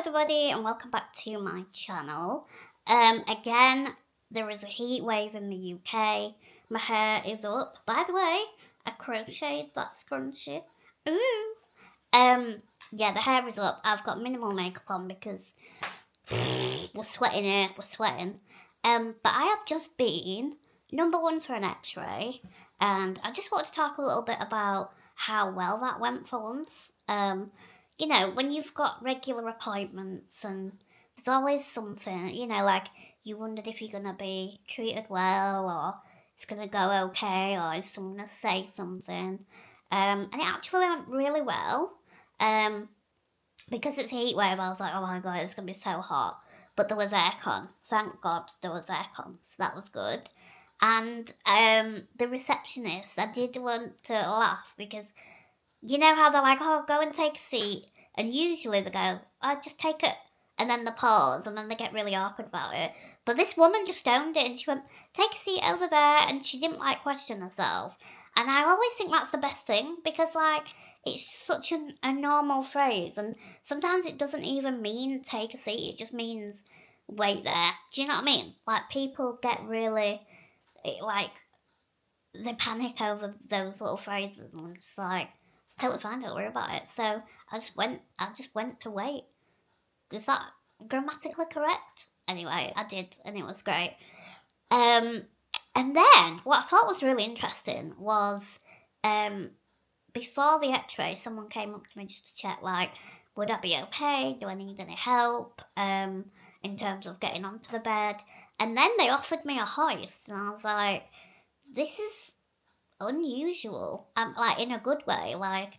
everybody and welcome back to my channel. Again, there is a heat wave in the UK. My hair is up. By the way, I crocheted that scrunchie. Ooh. Yeah, the hair is up. I've got minimal makeup on because we're sweating here, we're sweating. But I have just been number one for an x-ray, and I just want to talk a little bit about how well that went for once. You know, when you've got regular appointments and there's always something, you know, like you wondered if you're going to be treated well or it's going to go okay or is someone going to say something. And it actually went really well. Because it's a heat wave, I was like, oh my god, it's going to be so hot. But there was aircon. Thank God there was aircon, so that was good. And the receptionist, I did want to laugh because you know how they're like, oh, go and take a seat. And usually they go, oh, just take it. And then they pause and then they get really awkward about it. But this woman just owned it and she went, take a seat over there. And she didn't like question herself. And I always think that's the best thing because, like, it's such a normal phrase. And sometimes it doesn't even mean take a seat. It just means wait there. Do you know what I mean? Like, people get really, like, they panic over those little phrases. And I'm just like, it's totally fine, don't worry about it. So I just went to wait. Is that grammatically correct? Anyway, I did, and it was great. And then what I thought was really interesting was before the x-ray, someone came up to me just to check, like, would I be okay? Do I need any help in terms of getting onto the bed? And then they offered me a hoist, and I was like, this is unusual, like in a good way. Like,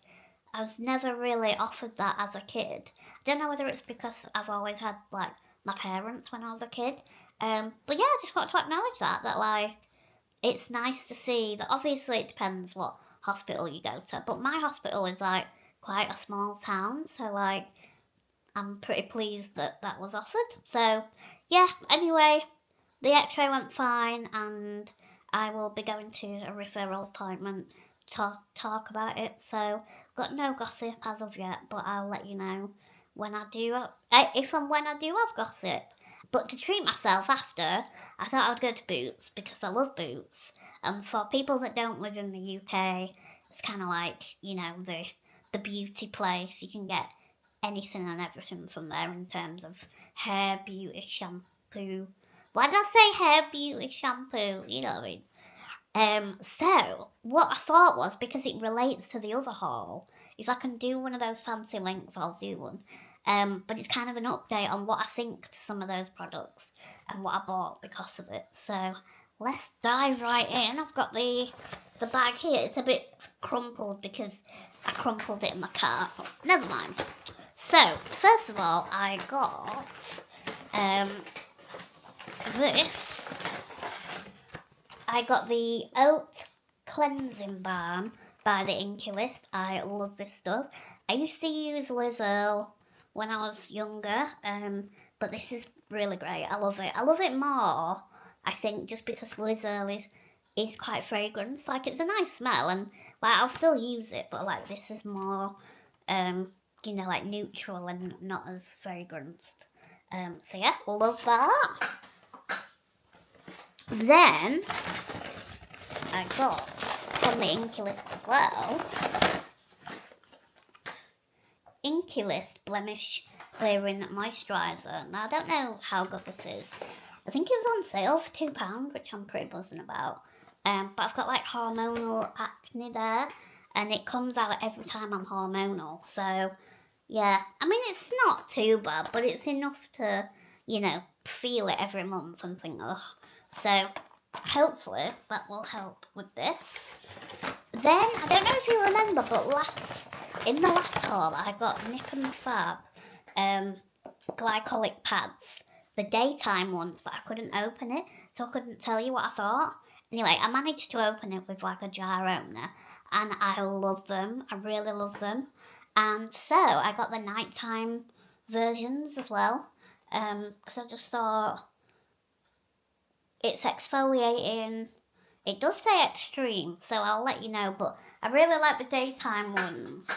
I was never really offered that as a kid. I don't know whether it's because I've always had like my parents when I was a kid, but yeah, I just want to acknowledge that like it's nice to see that. Obviously it depends what hospital you go to, but my hospital is like quite a small town, so like I'm pretty pleased that that was offered. So yeah, anyway, the x-ray went fine and I will be going to a referral appointment to talk about it. So, got no gossip as of yet, but I'll let you know when I do, if and when I do have gossip. But to treat myself after, I thought I'd go to Boots because I love Boots. And for people that don't live in the UK, it's kind of like, you know, the beauty place. You can get anything and everything from there in terms of hair, beauty, shampoo. Why did I say hair, beauty, shampoo? You know what I mean? So, what I thought was, because it relates to the other haul, if I can do one of those fancy links, I'll do one. But it's kind of an update on what I think to some of those products and what I bought because of it. So, let's dive right in. I've got the bag here. It's a bit crumpled because I crumpled it in my car. Never mind. So, first of all, I got this. I got the Oat Cleansing Balm by the Inculist. I love this stuff. I used to use Liz Earle when I was younger, but this is really great. I love it. I love it more, I think, just because Liz Earle is quite fragrant. Like, it's a nice smell, and like I'll still use it, but like this is more, you know, like neutral and not as fragranced. So yeah, love that. Then I got from the Inculist as well, Inculist Blemish Clearing Moisturiser. Now I don't know how good this is. I think it was on sale for £2, which I'm pretty buzzing about. But I've got like hormonal acne there, and it comes out every time I'm hormonal. So yeah, I mean it's not too bad, but it's enough to, you know, feel it every month and think, oh. So, hopefully, that will help with this. Then, I don't know if you remember, but in the last haul, I got Nip and Fab glycolic pads. The daytime ones, but I couldn't open it, so I couldn't tell you what I thought. Anyway, I managed to open it with like a jar opener, and I love them. I really love them. And so, I got the nighttime versions as well, because I just thought, it's exfoliating. It does say extreme, so I'll let you know, but I really like the daytime ones.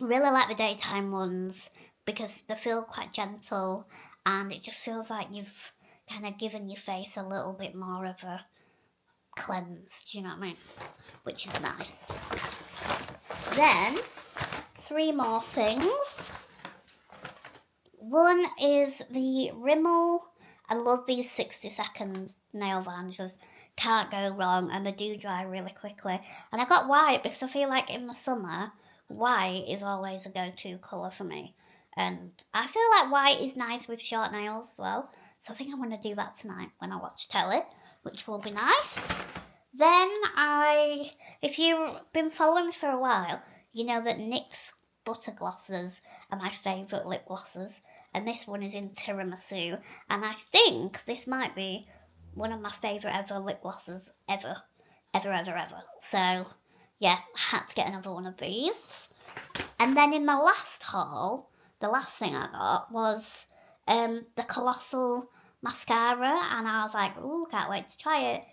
Really like the daytime ones because they feel quite gentle and it just feels like you've kind of given your face a little bit more of a cleanse, do you know what I mean? Which is nice. Then, 3 more things. One is the Rimmel. I love these 60-second nail varnishes. Can't go wrong, and they do dry really quickly. And I got white because I feel like in the summer, white is always a go-to colour for me. And I feel like white is nice with short nails as well. So I think I'm going to do that tonight when I watch telly, which will be nice. Then if you've been following me for a while, you know that NYX Butter Glosses are my favourite lip glosses. And this one is in tiramisu. And I think this might be one of my favourite ever lip glosses ever. So, yeah, I had to get another one of these. And then in my last haul, the last thing I got was the Colossal Mascara. And I was like, ooh, can't wait to try it.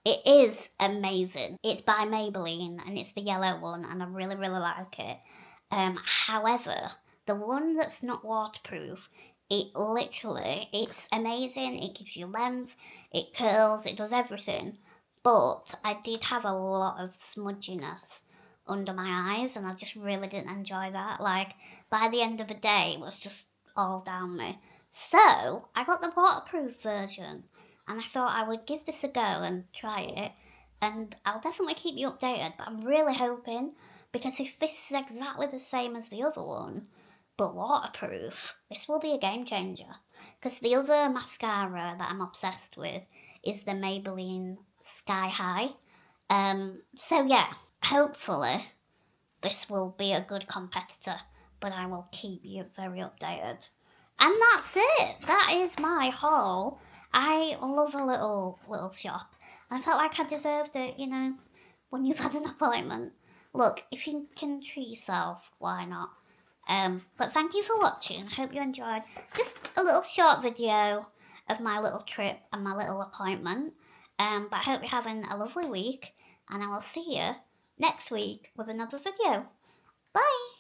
It is amazing. It's by Maybelline and it's the yellow one and I really, really like it. However, the one that's not waterproof, it's amazing. It gives you length, it curls, it does everything. But I did have a lot of smudginess under my eyes and I just really didn't enjoy that. Like, by the end of the day, it was just all down me. So, I got the waterproof version and I thought I would give this a go and try it. And I'll definitely keep you updated, but I'm really hoping, because if this is exactly the same as the other one, but waterproof, this will be a game changer. Because the other mascara that I'm obsessed with is the Maybelline Sky High. So yeah, hopefully this will be a good competitor, but I will keep you very updated. And that's it. That is my haul. I love a little shop. I felt like I deserved it, you know, when you've had an appointment. Look, if you can treat yourself, why not? But thank you for watching. Hope you enjoyed just a little short video of my little trip and my little appointment. But I hope you're having a lovely week, and I will see you next week with another video. Bye!